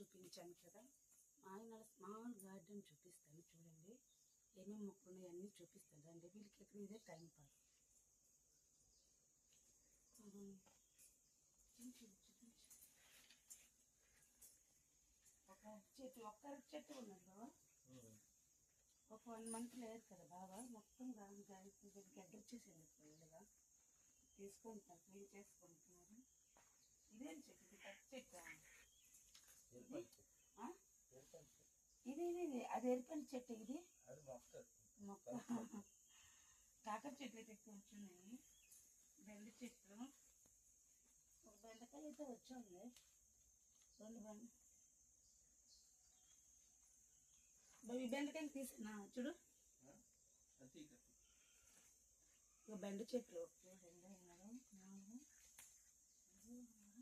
చూపించాను కదా, ఆయన స్మాల్ గార్డెన్ చూపిస్తాను చూడండి. ఏమేమి మొక్కలు ఉన్నాయి అన్నీ చూపిస్తాను రండి. వీళ్ళకి ఎక్కడ ఇదే టైం పాస్. ఒక చెట్టు ఒక్క చెట్టు ఉన్నదో ఒక 1 month లేదు కదా బాబా, మొత్తం గడ్డ వచ్చేసింది ఫుల్గా. తీసుకుంటాను, క్లీన్ చేసుకుంటున్నారు. ఇదేం చెట్టు? ఇది పెద్ద చెట్టు. ఇది అది ఎరిపల్లి చెట్టు. ఇది మొక్క. కాకర చెట్లు అయితే ఎక్కువ వచ్చున్నాయి. బెండ చెట్లు, ఒక బెండకాయ అయితే వచ్చాండి. 2 బెండకాయలు తీసినా చూడు. ఇక బెండ చెట్లు 2, 3, 4, 5, 6,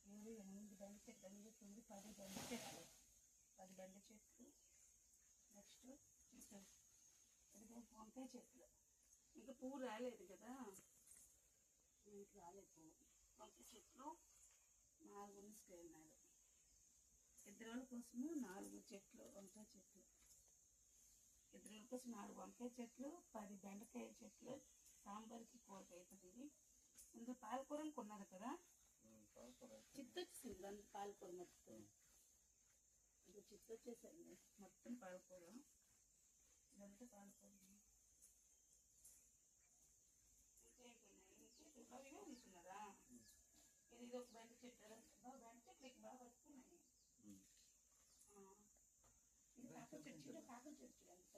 7, 8 బెండ చెట్లు, 8, 9, 10 బెండ చెట్లు. 10 బెండ చెట్లు. నెక్స్ట్ చెట్లు ఇదిగో వంకాయ చెట్లు. ఇంకా పువ్వు రాలేదు కదా, ఇంక రాలేదు పువ్వు. వంకాయ చెట్లు 4 ఉంచుకున్నాడు. 2 రోజుల కోసము 4 చెట్లు వంకాయ చెట్లు. 2 రోజుల కోసం 4 వంకాయ చెట్లు, 10 బెండకాయ చెట్లు. సాంబార్కి కూరకి అవుతుంది. ఇందులో పాలకూర కొన్నారు కదా, చిత్తొచ్చేసింది దానికి. పాలకూర మొత్తం ఇది చిత్తొచ్చేసండి, మొత్తం పాలకూర. ఇదంతా పాలకూర. ఇవే ఉంటున్నారా? ఇది ఒక బెండ చెట్టు. బెండ చెట్లు బాగా పట్టుకున్నాయి. ఇది కాకర చెట్టు. కాకర చెట్టు ఎంత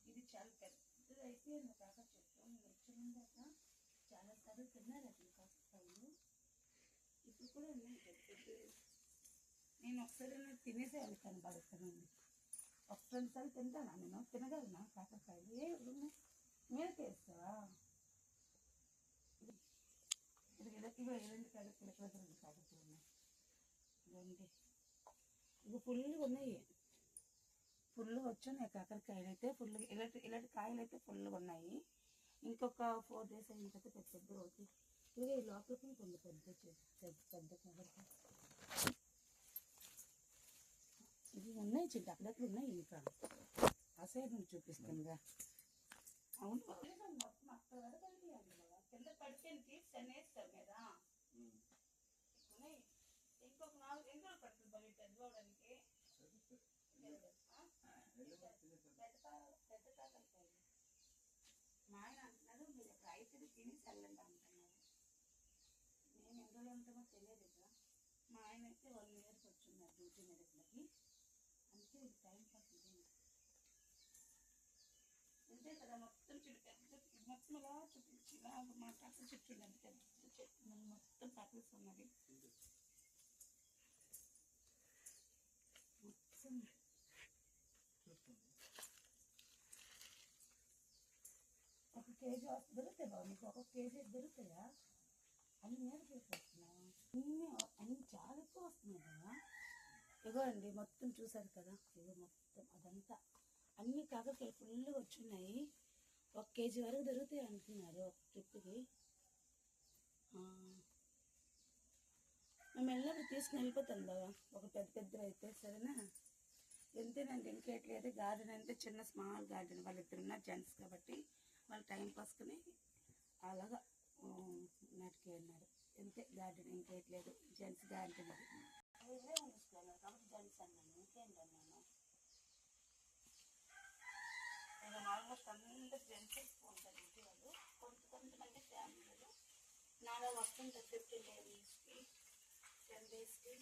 ఇది చాలా పెద్దది అయిపోయింది. కాకర చెట్టు నేను వచ్చినాక చాలా సార్లు తిన్నారు అసలు కాకరకాయలు. ఇప్పుడు కూడా ఉన్నాయి పెద్ద పెద్ద. నేను ఒకసారి తినేసే వెళ్తాను బడుతానండి. ఒక 2 సార్లు తింటానా నేను? తినగలనా కాకరకాయలు? మీద వేస్తావా? ఇవి 2 కాకరకాయలు కాకరకాయలు ఉన్నాయి. ఇదండి ఇవి ఫుల్గా ఉన్నాయి. ఫుల్గా వచ్చున్నాయి కాకరకాయలు అయితే. ఫుల్గా ఇలాంటి కాయలు అయితే ఫుల్గా ఉన్నాయి. ఇంకొక 4 days అయిన తర్వాత పెద్ద పెద్దగా అవుతాయి. ఇక ఈ లోపలికి కొంచెం పెద్ద కాకరకాయ ఇవి ఉన్నాయి. చిన్న అక్కడక్కడ ఉన్నాయి. ఇంకా ఆ సైడ్ నుంచి చూపిస్తానుగా. అవును మొత్తం అక్కడ వరకు వెళ్ళిపోయాను కదా. కింద పడిపోయింది తీసి అనేస్తాం కదా. ఉన్నాయి. ఇంకొక 4 ఎన్ని రోజులు పడుతుంది బాగా పెద్ద అవడానికి? పెద్ద కాకరకాయలు. మా ఆయన అంటున్నారు మీరు ఇక్కడ అయితే తిని చల్లండి అంటున్నారు. మేము ఎన్ని రోజులు ఉంటామో తెలియదు కదా. మా ఆయన అయితే 1 yearకి వచ్చున్నారు డ్యూటీ మీద ఇక్కడికి. అందుకే ఇది టైం పాస్. ఇది అంతే కదా. మొత్తం చెట్టు పెద్ద మొత్తం ఇలా చూపించి ఇలా మా కాకర చెట్టు ఉండండి. పెద్ద చెట్టు మొత్తం కాకరస్ ఉన్నది. మొత్తం ఒక కేజీ దొరుకుతాయి బాబు నీకు? ఒక కేజీ దొరుకుతాయా? అన్ని మీద తీసుకొస్తున్నావా? అన్ని చాలా ఎక్కువ వస్తున్నాయి కదా. ఇగో అండి మొత్తం చూసారు కదా. ఇగో మొత్తం అదంతా అన్ని కాకరకాయలు ఫుల్గా వచ్చున్నాయి. 1 kg వరకు దొరుకుతాయి అంటున్నారు ఒక ట్రిప్కి. మేము వెళ్ళినప్పుడు తీసుకుని వెళ్ళిపోతాం బాగా. ఒక పెద్దవి అయితే సరేనా? ఎంతేనండి ఇంకేట్లేదు. గార్డెన్ అంటే చిన్న స్మాల్ గార్డెన్. వాళ్ళిద్దరు ఉన్నారు జెంట్స్ కాబట్టి వాళ్ళు టైం పాస్కుని అలాగా నాటికి వెళ్ళినారు. ఎంతే గార్డెన్ ఇంకేట్లేదు. జెంట్స్ గార్డెన్ అది. ఇదే ఉంచుకున్నాను కాబట్టి జెంట్స్ అన్నాను. ఇంకేంటన్నాను? నేను ఆల్మోస్ట్ అందరు జెంట్స్ ఎక్కువ ఉంటారు ఇంటి వాళ్ళు. కొంతమంది ఫ్యామిలీలు నాలో వస్తుంటారు 15 daysకి 10 daysకి